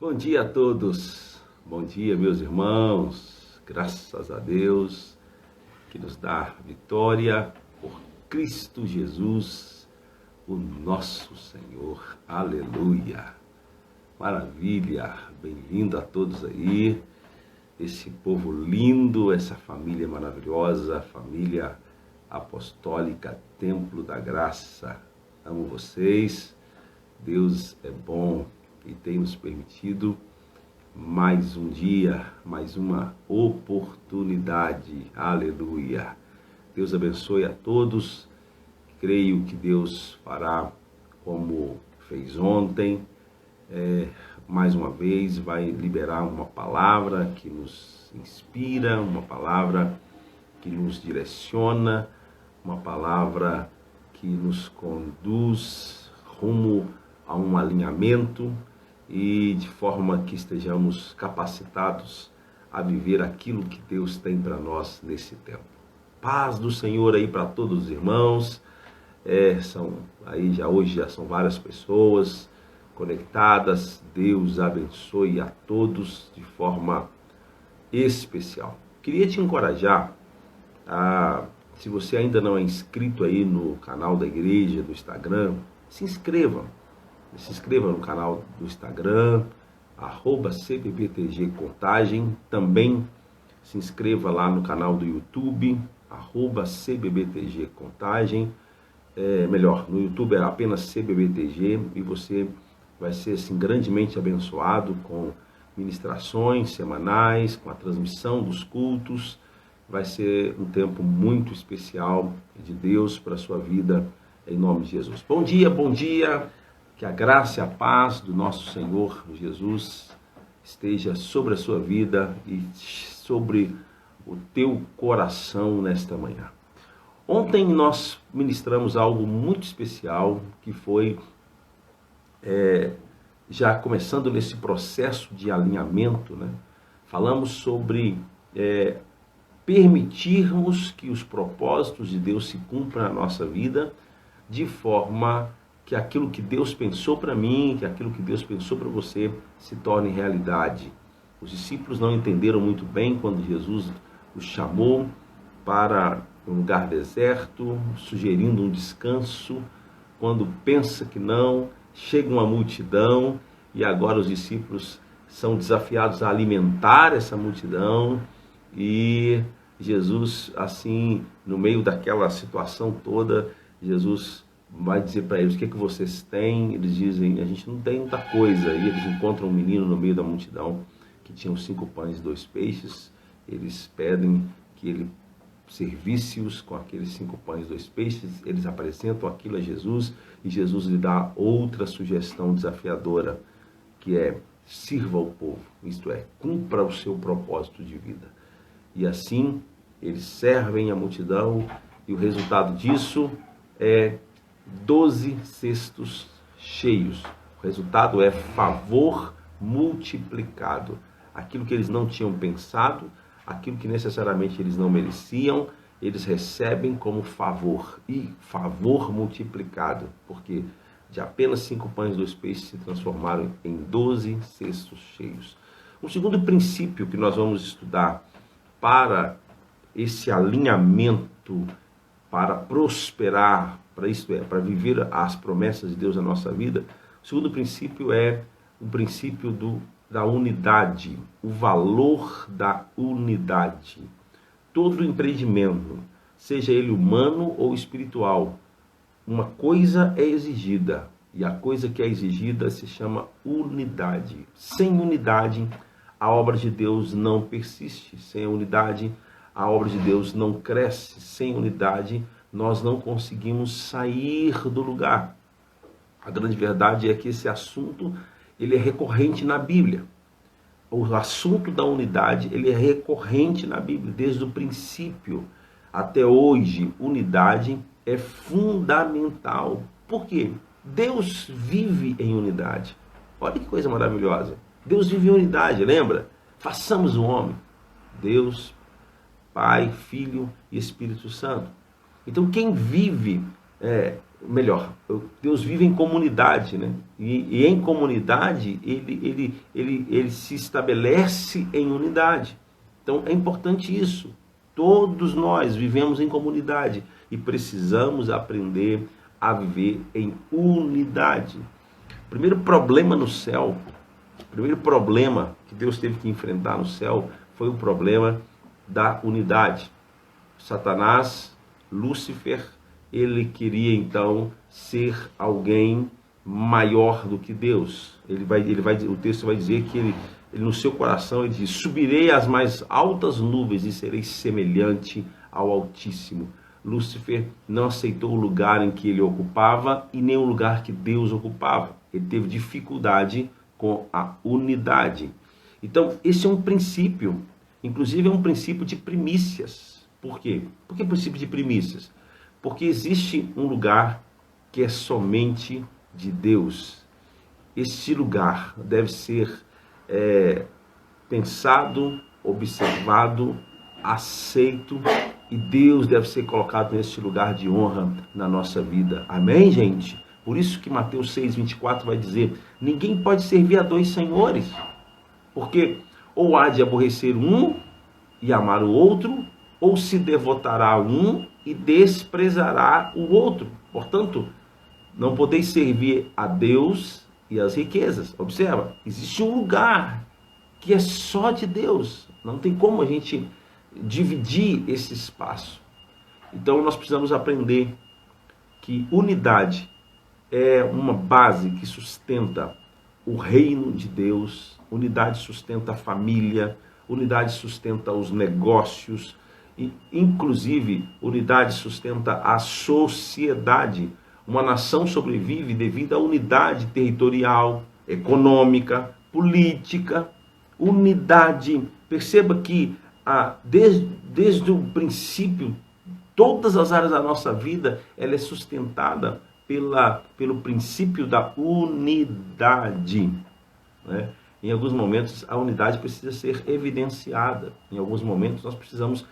Bom dia a todos, bom dia meus irmãos, graças a Deus que nos dá vitória por Cristo Jesus, o nosso Senhor, aleluia, maravilha, bem-vindo a todos aí, esse povo lindo, essa família maravilhosa, família apostólica, Templo da Graça, amo vocês, Deus é bom e tem nos permitido mais um dia, mais uma oportunidade, aleluia. Deus abençoe a todos, creio que Deus fará como fez ontem, mais uma vez vai liberar uma palavra que nos inspira, uma palavra que nos direciona, uma palavra que nos conduz rumo a um alinhamento e de forma que estejamos capacitados a viver aquilo que Deus tem para nós nesse tempo. Paz do Senhor aí para todos os irmãos, hoje já são várias pessoas conectadas, Deus abençoe a todos de forma especial. Queria te encorajar se você ainda não é inscrito aí no canal da igreja, do Instagram, se inscreva no canal do Instagram, @cbbtgcontagem, também se inscreva lá no canal do YouTube, @cbbtgcontagem, no YouTube é apenas CBBTG e você vai ser assim, grandemente abençoado com ministrações semanais, com a transmissão dos cultos, vai ser um tempo muito especial de Deus para a sua vida, em nome de Jesus. Bom dia! Que a graça e a paz do nosso Senhor Jesus esteja sobre a sua vida e sobre o teu coração nesta manhã. Ontem nós ministramos algo muito especial, que foi, já começando nesse processo de alinhamento, né? Falamos sobre permitirmos que os propósitos de Deus se cumpram na nossa vida, de forma que aquilo que Deus pensou para mim, que aquilo que Deus pensou para você se torne realidade. Os discípulos não entenderam muito bem quando Jesus os chamou para um lugar deserto, sugerindo um descanso. Quando pensa que não, chega uma multidão e agora os discípulos são desafiados a alimentar essa multidão e Jesus, assim, no meio daquela situação toda, Jesus vai dizer para eles: o que vocês têm? Eles dizem: a gente não tem muita coisa. E eles encontram um menino no meio da multidão que tinha 5 pães e 2 peixes. Eles pedem que ele servisse-os com aqueles 5 pães e 2 peixes. Eles apresentam aquilo a Jesus e Jesus lhe dá outra sugestão desafiadora, que é: sirva ao povo, isto é, cumpra o seu propósito de vida. E assim eles servem a multidão e o resultado disso é 12 cestos cheios. O resultado é favor multiplicado. Aquilo que eles não tinham pensado, aquilo que necessariamente eles não mereciam, eles recebem como favor. E favor multiplicado, porque de apenas 5 pães e 2 peixes se transformaram em 12 cestos cheios. O segundo princípio que nós vamos estudar para esse alinhamento, para prosperar, para viver as promessas de Deus na nossa vida, o segundo princípio é o princípio da unidade, o valor da unidade. Todo empreendimento, seja ele humano ou espiritual, uma coisa é exigida, e a coisa que é exigida se chama unidade. Sem unidade, a obra de Deus não persiste. Sem a unidade, a obra de Deus não cresce. Sem unidade, nós não conseguimos sair do lugar. A grande verdade é que esse assunto ele é recorrente na Bíblia. O assunto da unidade ele é recorrente na Bíblia, desde o princípio até hoje. Unidade é fundamental. Por quê? Deus vive em unidade. Olha que coisa maravilhosa. Deus vive em unidade, lembra? Façamos o homem. Deus, Pai, Filho e Espírito Santo. Então quem vive melhor, Deus vive em comunidade, né? E em comunidade ele se estabelece em unidade. Então é importante isso. Todos nós vivemos em comunidade e precisamos aprender a viver em unidade. O primeiro problema no céu, o primeiro problema que Deus teve que enfrentar no céu foi o problema da unidade. Satanás, Lúcifer, ele queria então ser alguém maior do que Deus. O texto vai dizer que ele no seu coração ele diz: subirei às mais altas nuvens e serei semelhante ao Altíssimo. Lúcifer não aceitou o lugar em que ele ocupava e nem o lugar que Deus ocupava. Ele teve dificuldade com a unidade. Então, esse é um princípio, inclusive é um princípio de primícias. Por quê? Por que princípio de primícias? Porque existe um lugar que é somente de Deus. Este lugar deve ser pensado, observado, aceito, e Deus deve ser colocado nesse lugar de honra na nossa vida. Amém, gente? Por isso que Mateus 6,24 vai dizer: ninguém pode servir a dois senhores, porque ou há de aborrecer um e amar o outro, ou se devotará a um e desprezará o outro. Portanto, não podeis servir a Deus e as riquezas. Observa, existe um lugar que é só de Deus. Não tem como a gente dividir esse espaço. Então nós precisamos aprender que unidade é uma base que sustenta o reino de Deus. Unidade sustenta a família, unidade sustenta os negócios, e inclusive unidade sustenta a sociedade. Uma nação sobrevive devido à unidade territorial, econômica, política. Unidade. Perceba que desde o princípio, todas as áreas da nossa vida, ela é sustentada pelo princípio da unidade, né? Em alguns momentos a unidade precisa ser evidenciada. Em alguns momentos nós precisamos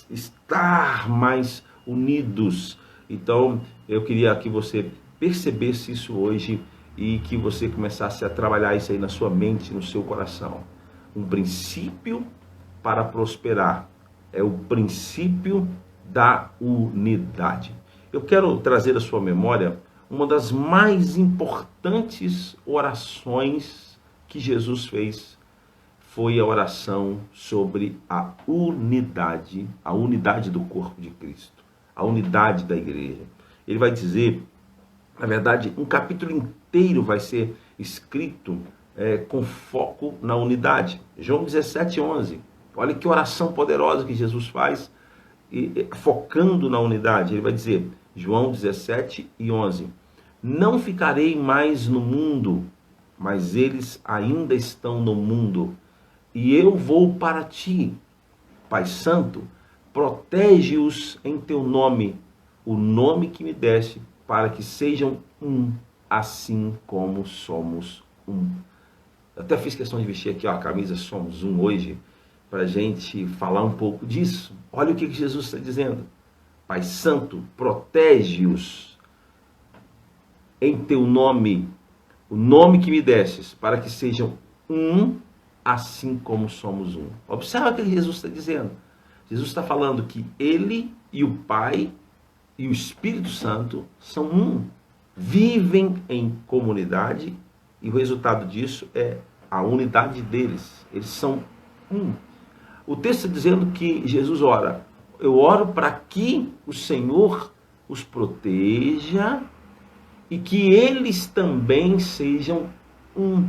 estar mais unidos. Então eu queria que você percebesse isso hoje e que você começasse a trabalhar isso aí na sua mente, no seu coração. Um princípio para prosperar é o princípio da unidade. Eu quero trazer à sua memória uma das mais importantes orações que Jesus fez. Foi a oração sobre a unidade do corpo de Cristo, a unidade da igreja. Ele vai dizer, na verdade, um capítulo inteiro vai ser escrito com foco na unidade. João 17:11. Olha que oração poderosa que Jesus faz, focando na unidade. Ele vai dizer, João 17:11: não ficarei mais no mundo, mas eles ainda estão no mundo, e eu vou para ti. Pai Santo, protege-os em teu nome, o nome que me deste, para que sejam um, assim como somos um. Eu até fiz questão de vestir aqui a camisa Somos Um hoje, para a gente falar um pouco disso. Olha o que Jesus está dizendo. Pai Santo, protege-os em teu nome, o nome que me destes, para que sejam um, assim como somos um. Observa o que Jesus está dizendo. Jesus está falando que Ele e o Pai e o Espírito Santo são um. Vivem em comunidade e o resultado disso é a unidade deles. Eles são um. O texto está dizendo que Jesus ora: eu oro para que o Senhor os proteja e que eles também sejam um.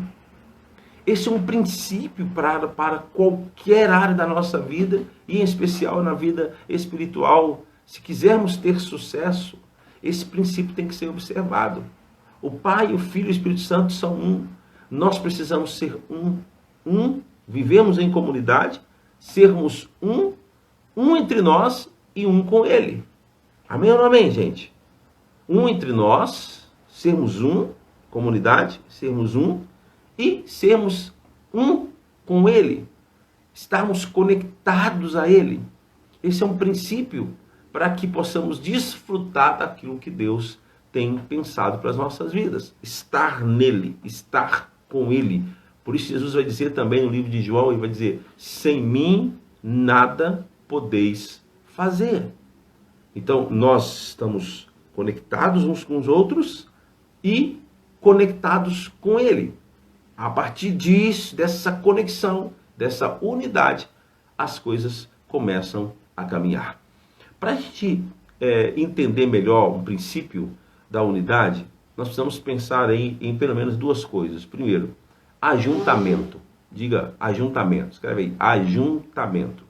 Esse é um princípio para qualquer área da nossa vida, e em especial na vida espiritual. Se quisermos ter sucesso, esse princípio tem que ser observado. O Pai, o Filho e o Espírito Santo são um. Nós precisamos ser um, vivemos em comunidade, sermos um entre nós e um com Ele. Amém ou não amém, gente? Um entre nós, sermos um, comunidade, sermos um, e sermos um com Ele, estarmos conectados a Ele. Esse é um princípio para que possamos desfrutar daquilo que Deus tem pensado para as nossas vidas. Estar nele, estar com ele. Por isso Jesus vai dizer também no livro de João, ele vai dizer, sem mim nada podeis fazer. Então nós estamos conectados uns com os outros e conectados com ele. A partir disso, dessa conexão, dessa unidade, as coisas começam a caminhar. Para a gente entender melhor o princípio da unidade, nós precisamos pensar em pelo menos duas coisas. Primeiro, ajuntamento. Diga ajuntamento. Escreve aí, ajuntamento.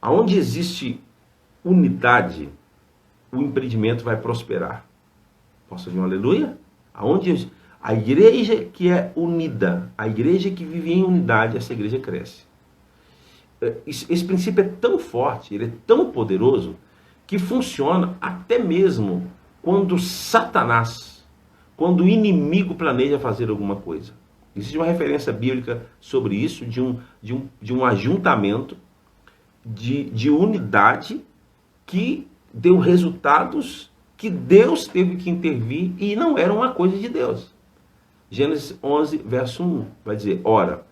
Aonde existe unidade, o empreendimento vai prosperar. Posso ouvir um aleluia? Aonde a igreja que é unida, a igreja que vive em unidade, essa igreja cresce. Esse princípio é tão forte, ele é tão poderoso, que funciona até mesmo quando Satanás, quando o inimigo planeja fazer alguma coisa. Existe uma referência bíblica sobre isso, de um ajuntamento, de unidade, que deu resultados que Deus teve que intervir e não era uma coisa de Deus. Gênesis 11, verso 1, vai dizer, ora,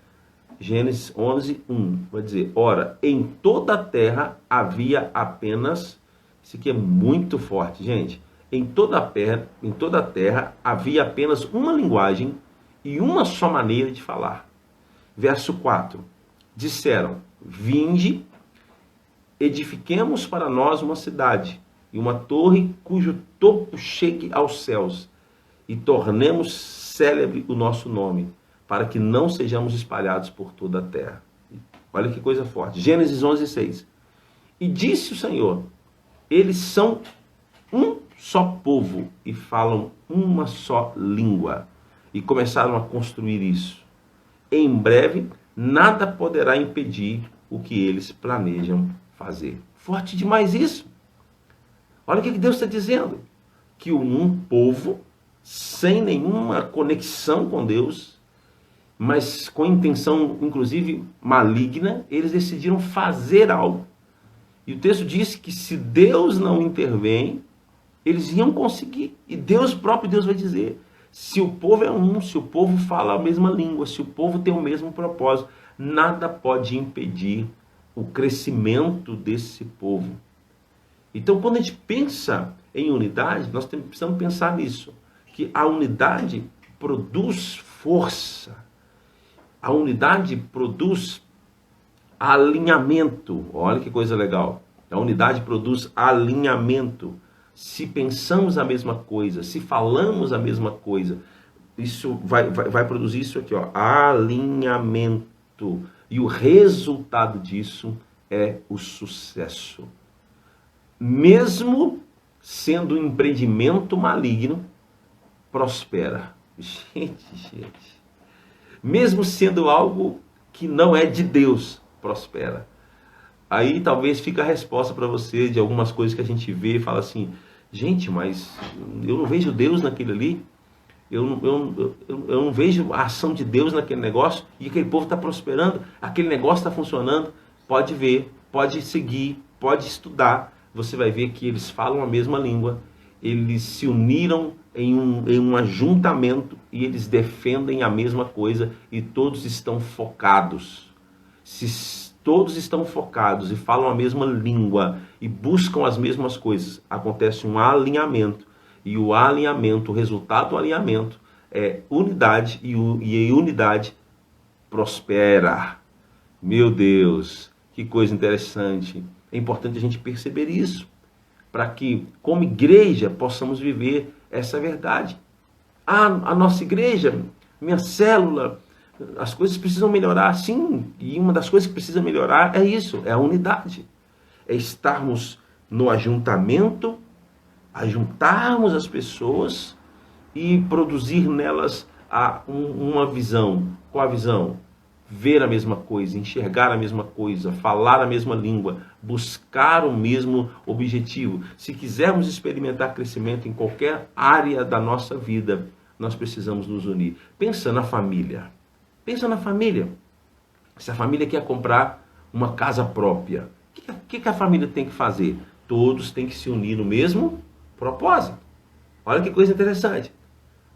Gênesis 11, 1, vai dizer, ora, em toda a terra havia apenas, isso aqui é muito forte, gente, em toda a terra havia apenas uma linguagem e uma só maneira de falar. Verso 4, disseram, vinde, edifiquemos para nós uma cidade e uma torre cujo topo chegue aos céus e tornemos célebre o nosso nome, para que não sejamos espalhados por toda a terra. Olha que coisa forte. Gênesis 11, 6. E disse o Senhor, eles são um só povo e falam uma só língua. E começaram a construir isso. Em breve, nada poderá impedir o que eles planejam fazer. Forte demais isso. Olha o que Deus está dizendo. Que um povo, sem nenhuma conexão com Deus, mas com intenção, inclusive, maligna, eles decidiram fazer algo. E o texto diz que se Deus não intervém, eles iam conseguir. E próprio Deus vai dizer, se o povo é um, se o povo fala a mesma língua, se o povo tem o mesmo propósito, nada pode impedir o crescimento desse povo. Então, quando a gente pensa em unidade, nós precisamos pensar nisso, que a unidade produz força, a unidade produz alinhamento. Olha que coisa legal. A unidade produz alinhamento. Se pensamos a mesma coisa, se falamos a mesma coisa, isso vai produzir isso aqui, ó, alinhamento. E o resultado disso é o sucesso. Mesmo sendo um empreendimento maligno, prospera. Gente. Mesmo sendo algo que não é de Deus, prospera. Aí talvez fique a resposta para você de algumas coisas que a gente vê e fala assim, gente, mas eu não vejo Deus naquele ali, eu não vejo a ação de Deus naquele negócio, e aquele povo está prosperando, aquele negócio está funcionando. Pode ver, pode seguir, pode estudar, você vai ver que eles falam a mesma língua, eles se uniram em um ajuntamento e eles defendem a mesma coisa e todos estão focados. Se todos estão focados e falam a mesma língua e buscam as mesmas coisas, acontece um alinhamento. E o alinhamento, o resultado do alinhamento é unidade, e a unidade prospera. Meu Deus, que coisa interessante. É importante a gente perceber isso, para que, como igreja, possamos viver essa verdade. A nossa igreja, minha célula, as coisas precisam melhorar, sim. E uma das coisas que precisa melhorar é isso, é a unidade. É estarmos no ajuntamento, ajuntarmos as pessoas e produzir nelas uma visão. Qual a visão? Ver a mesma coisa, enxergar a mesma coisa, falar a mesma língua, buscar o mesmo objetivo. Se quisermos experimentar crescimento em qualquer área da nossa vida, nós precisamos nos unir. Pensa na família. Pensa na família. Se a família quer comprar uma casa própria, o que a família tem que fazer? Todos têm que se unir no mesmo propósito. Olha que coisa interessante.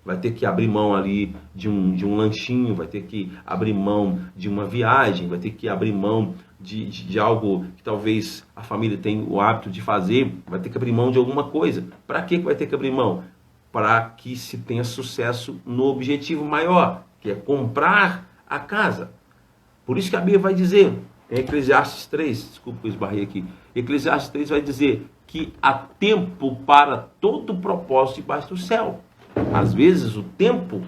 Vai ter que abrir mão ali de um lanchinho, vai ter que abrir mão de uma viagem, vai ter que abrir mão de algo que talvez a família tenha o hábito de fazer, vai ter que abrir mão de alguma coisa. Para que vai ter que abrir mão? Para que se tenha sucesso no objetivo maior, que é comprar a casa. Por isso que a Bíblia vai dizer, em Eclesiastes 3, desculpa que eu esbarrei aqui, Eclesiastes 3 vai dizer que há tempo para todo propósito debaixo do céu. Às vezes o tempo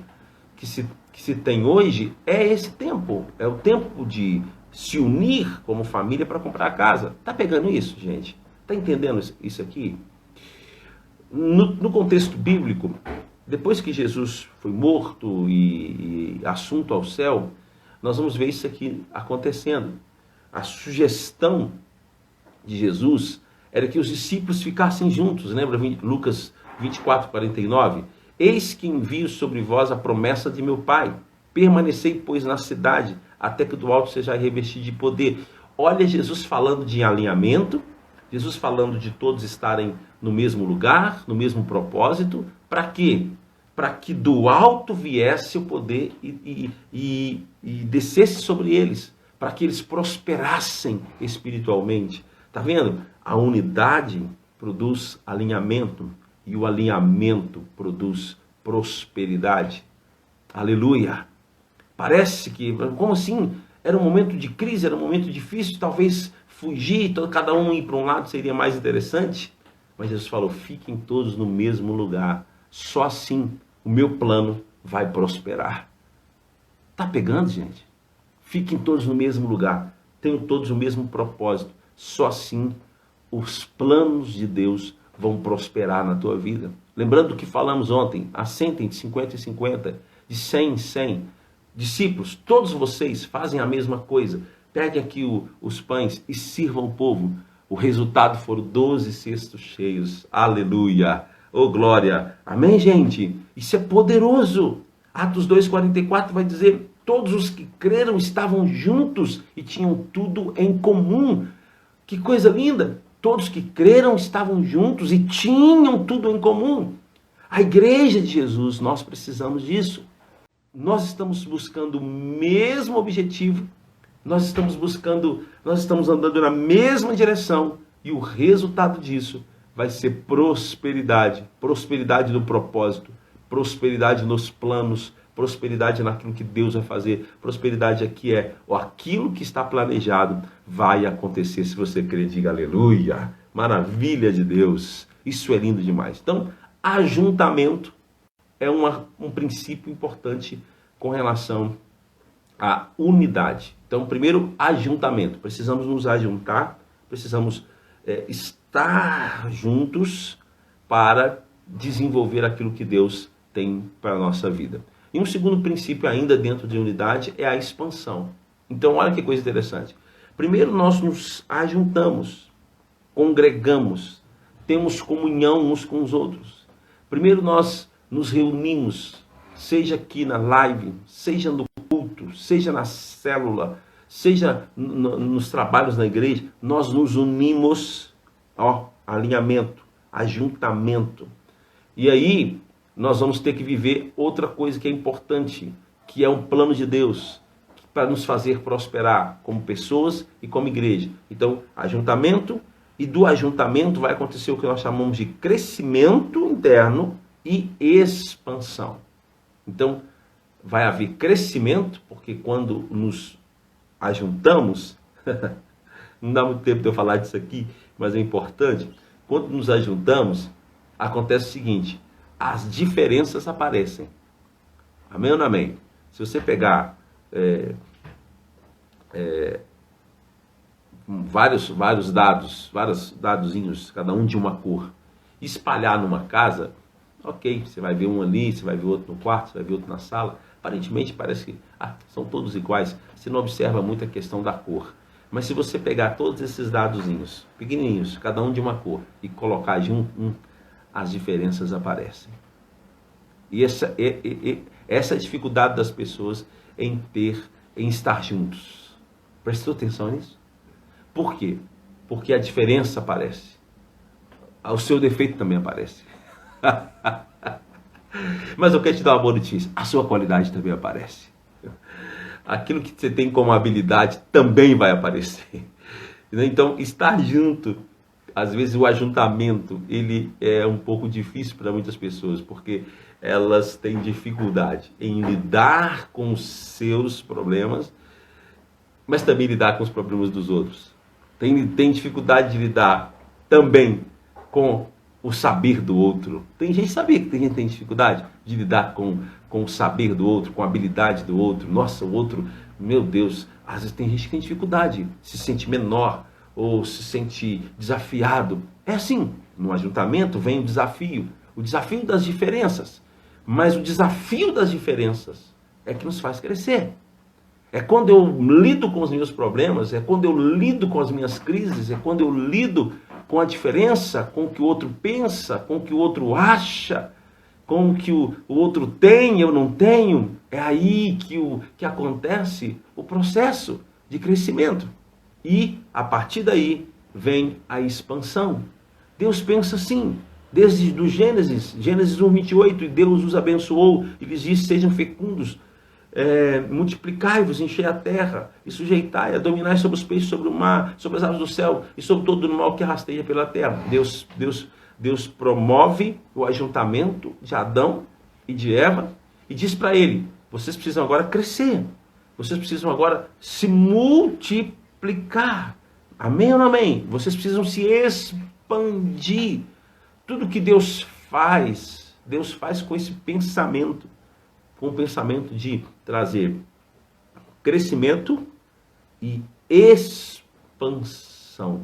que se tem hoje é esse tempo, é o tempo de se unir como família para comprar a casa. Tá pegando isso, gente? Tá entendendo isso aqui? No contexto bíblico, depois que Jesus foi morto e assunto ao céu, nós vamos ver isso aqui acontecendo. A sugestão de Jesus era que os discípulos ficassem juntos. Lembra Lucas 24:49? Eis que envio sobre vós a promessa de meu Pai. Permanecei, pois, na cidade, até que do alto seja revestido de poder. Olha Jesus falando de alinhamento, Jesus falando de todos estarem no mesmo lugar, no mesmo propósito. Para quê? Para que do alto viesse o poder e descesse sobre eles, para que eles prosperassem espiritualmente. Está vendo? A unidade produz alinhamento e o alinhamento produz prosperidade. Aleluia! Parece que, como assim? Era um momento de crise, era um momento difícil, talvez fugir, cada um ir para um lado seria mais interessante. Mas Jesus falou, fiquem todos no mesmo lugar. Só assim o meu plano vai prosperar. Tá pegando, gente? Fiquem todos no mesmo lugar. Tenham todos o mesmo propósito. Só assim os planos de Deus vão prosperar na tua vida. Lembrando do que falamos ontem, assentem de 50 em 50, de 100 em 100. Discípulos, todos vocês fazem a mesma coisa. Peguem aqui os pães e sirvam o povo. O resultado foram 12 cestos cheios. Aleluia! Oh, glória! Amém, gente? Isso é poderoso. Atos 2:44 vai dizer, todos os que creram estavam juntos e tinham tudo em comum. Que coisa linda! Todos que creram estavam juntos e tinham tudo em comum. A igreja de Jesus, nós precisamos disso. Nós estamos buscando o mesmo objetivo, nós estamos andando na mesma direção e o resultado disso vai ser prosperidade. Prosperidade no propósito, prosperidade nos planos, prosperidade naquilo que Deus vai fazer. Prosperidade aqui é aquilo que está planejado vai acontecer. Se você crer, diga aleluia. Maravilha de Deus. Isso é lindo demais. Então, ajuntamento é um princípio importante com relação à unidade. Então, primeiro, ajuntamento. Precisamos nos ajuntar, precisamos estar juntos para desenvolver aquilo que Deus tem para a nossa vida. E um segundo princípio ainda dentro de unidade é a expansão. Então, olha que coisa interessante. Primeiro, nós nos ajuntamos, congregamos, temos comunhão uns com os outros. Primeiro, nós nos reunimos, seja aqui na live, seja no culto, seja na célula, seja nos trabalhos na igreja, nós nos unimos, alinhamento, ajuntamento. E aí, nós vamos ter que viver outra coisa que é importante, que é um plano de Deus, para nos fazer prosperar como pessoas e como igreja. Então, ajuntamento, e do ajuntamento vai acontecer o que nós chamamos de crescimento interno e expansão. Então, vai haver crescimento, porque quando nos ajuntamos, não dá muito tempo de eu falar disso aqui, mas é importante, quando nos ajuntamos, acontece o seguinte, as diferenças aparecem. Amém ou não amém? Se você pegar vários dadozinhos, cada um de uma cor, espalhar numa casa, ok, você vai ver um ali, você vai ver outro no quarto, você vai ver outro na sala, aparentemente parece que são todos iguais, você não observa muito a questão da cor. Mas se você pegar todos esses dadozinhos, pequenininhos, cada um de uma cor, e colocar junto, as diferenças aparecem. E essa é a dificuldade das pessoas em estar juntos. Prestou atenção nisso? Por quê? Porque a diferença aparece. O seu defeito também aparece. Mas eu quero te dar uma boa notícia. A sua qualidade também aparece. Aquilo que você tem como habilidade também vai aparecer. Então, estar junto, às vezes o ajuntamento, ele é um pouco difícil para muitas pessoas, porque elas têm dificuldade em lidar com os seus problemas, mas também lidar com os problemas dos outros. Tem dificuldade de lidar também com o saber do outro. Tem gente, sabia que tem gente que tem dificuldade de lidar com o saber do outro, com a habilidade do outro. Nossa, o outro, meu Deus, às vezes tem gente que tem dificuldade, se sente menor ou se sente desafiado. É assim, no ajuntamento vem o desafio das diferenças. Mas o desafio das diferenças é que nos faz crescer. É quando eu lido com os meus problemas, é quando eu lido com as minhas crises, é quando eu lido com a diferença, com o que o outro pensa, com o que o outro acha, com o que o outro tem, eu não tenho. É aí que acontece o processo de crescimento. E, a partir daí, vem a expansão. Deus pensa assim, desde do Gênesis 1:28, e Deus os abençoou e lhes disse: sejam fecundos, multiplicai-vos, enchei a terra e sujeitai, a dominai sobre os peixes, sobre o mar, sobre as aves do céu e sobre todo o animal que rasteja pela terra. Deus promove o ajuntamento de Adão e de Eva e diz para ele: vocês precisam agora crescer, vocês precisam agora se multiplicar. Amém ou não amém? Vocês precisam se expandir. Tudo que Deus faz com esse pensamento, com o pensamento de trazer crescimento e expansão.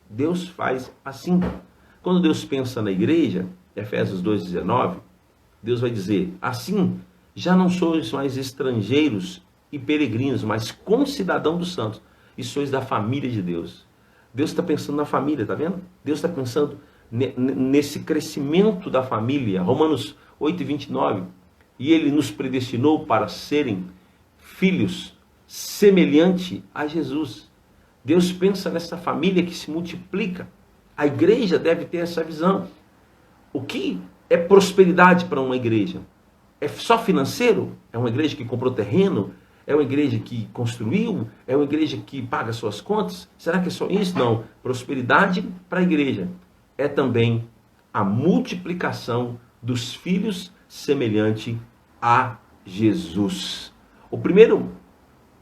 Deus faz assim. Quando Deus pensa na igreja, Efésios 2:19, Deus vai dizer: assim, já não sois mais estrangeiros e peregrinos, mas concidadãos dos santos, e sois da família de Deus. Deus está pensando na família, tá vendo? Deus está pensando nesse crescimento da família. Romanos 8:29, e Ele nos predestinou para serem filhos semelhante a Jesus. Deus pensa nessa família que se multiplica. A igreja deve ter essa visão. O que é prosperidade para uma igreja? É só financeiro? É uma igreja que comprou terreno? É uma igreja que construiu? É uma igreja que paga suas contas? Será que é só isso? Não. Prosperidade para a igreja é também a multiplicação dos filhos semelhante a Jesus. O primeiro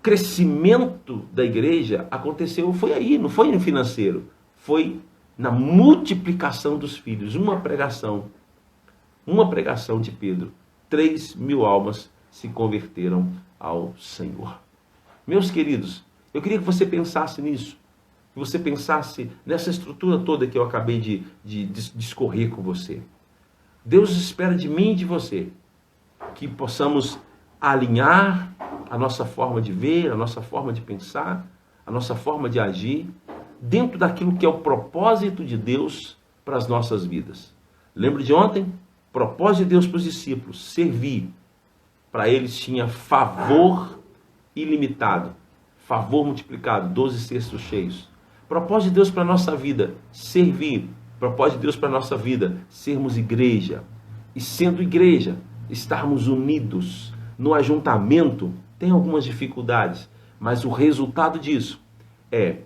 crescimento da igreja aconteceu, foi aí, não foi no financeiro, foi na multiplicação dos filhos. Uma pregação de Pedro, 3.000 almas se converteram ao Senhor. Meus queridos, eu queria que você pensasse nisso, que você pensasse nessa estrutura toda que eu acabei de discorrer com você. Deus espera de mim e de você que possamos alinhar a nossa forma de ver, a nossa forma de pensar, a nossa forma de agir, dentro daquilo que é o propósito de Deus para as nossas vidas. Lembra de ontem? Propósito de Deus para os discípulos: servir. Para eles tinha favor ilimitado, favor multiplicado, 12 cestos cheios. Propósito de Deus para a nossa vida: servir. Propósito de Deus para a nossa vida: sermos igreja. E sendo igreja, estarmos unidos. No ajuntamento tem algumas dificuldades, mas o resultado disso é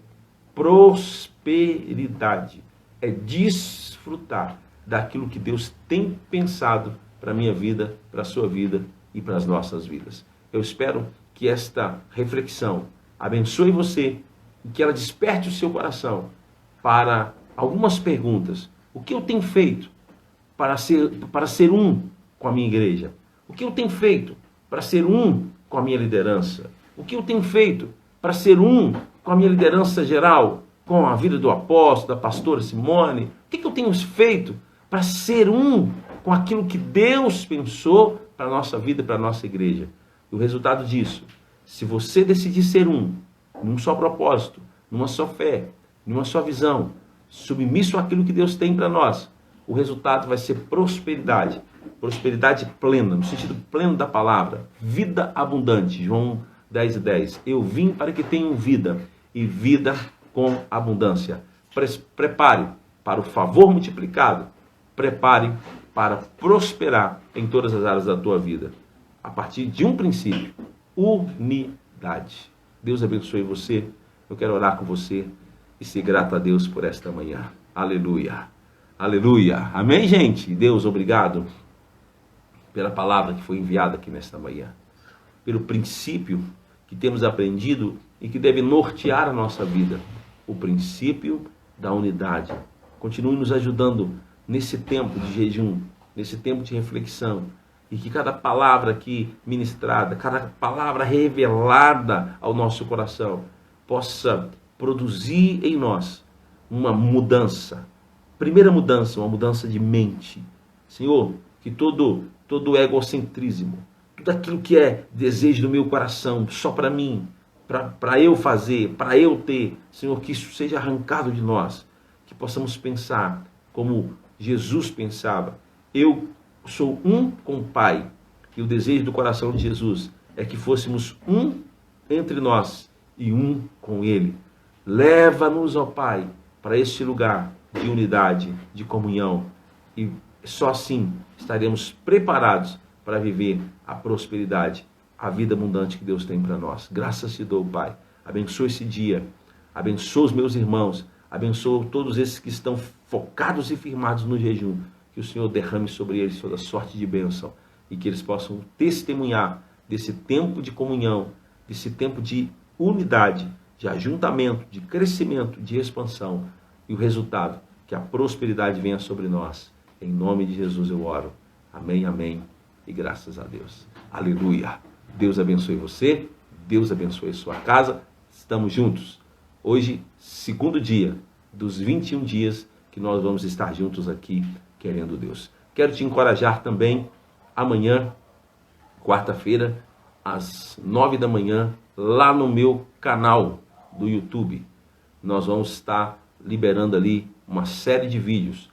prosperidade, é desfrutar daquilo que Deus tem pensado para a minha vida, para a sua vida e para as nossas vidas. Eu espero que esta reflexão abençoe você e que ela desperte o seu coração para algumas perguntas. O que eu tenho feito para ser um com a minha igreja? O que eu tenho feito para ser um com a minha liderança? O que eu tenho feito para ser um com a minha liderança geral, com a vida do apóstolo, da pastora Simone? O que eu tenho feito para ser um com aquilo que Deus pensou para a nossa vida, para a nossa igreja? E o resultado disso, se você decidir ser um, num só propósito, numa só fé, numa só visão, submisso àquilo que Deus tem para nós, o resultado vai ser prosperidade. Prosperidade plena, no sentido pleno da palavra. Vida abundante. João 10:10. Eu vim para que tenham vida, e vida com abundância. Prepare para o favor multiplicado. Prepare para prosperar em todas as áreas da tua vida. A partir de um princípio: unidade. Deus abençoe você. Eu quero orar com você e ser grato a Deus por esta manhã. Aleluia. Aleluia. Amém, gente? Deus, obrigado pela palavra que foi enviada aqui nesta manhã. Pelo princípio que temos aprendido e que deve nortear a nossa vida. O princípio da unidade. Continue nos ajudando nesse tempo de jejum, nesse tempo de reflexão. E que cada palavra aqui ministrada, cada palavra revelada ao nosso coração, possa produzir em nós uma mudança. Primeira mudança, uma mudança de mente. Senhor, que todo egocentrismo, tudo aquilo que é desejo do meu coração, só para mim, para eu fazer, para eu ter, Senhor, que isso seja arrancado de nós. Que possamos pensar como Jesus pensava. Eu sou um com o Pai. E o desejo do coração de Jesus é que fôssemos um entre nós e um com Ele. Leva-nos, ó Pai, para este lugar de unidade, de comunhão. E só assim estaremos preparados para viver a prosperidade, a vida abundante que Deus tem para nós. Graças te dou, Pai. Abençoa esse dia. Abençoa os meus irmãos. Abençoa todos esses que estão focados e firmados no jejum. Que o Senhor derrame sobre eles toda sorte de bênção e que eles possam testemunhar desse tempo de comunhão, desse tempo de unidade, de ajuntamento, de crescimento, de expansão. E o resultado, que a prosperidade venha sobre nós. Em nome de Jesus eu oro. Amém, amém e graças a Deus. Aleluia. Deus abençoe você, Deus abençoe sua casa. Estamos juntos. Hoje, segundo dia dos 21 dias que nós vamos estar juntos aqui, querendo Deus. Quero te encorajar também, amanhã, quarta-feira, às 9 da manhã, lá no meu canal do YouTube. Nós vamos estar liberando ali uma série de vídeos.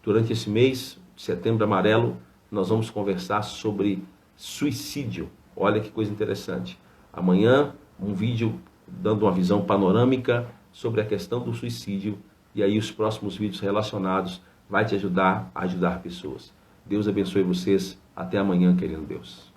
Durante esse mês, Setembro Amarelo, nós vamos conversar sobre suicídio. Olha que coisa interessante. Amanhã, um vídeo dando uma visão panorâmica sobre a questão do suicídio. E aí os próximos vídeos relacionados vai te ajudar a ajudar pessoas. Deus abençoe vocês. Até amanhã, querendo Deus.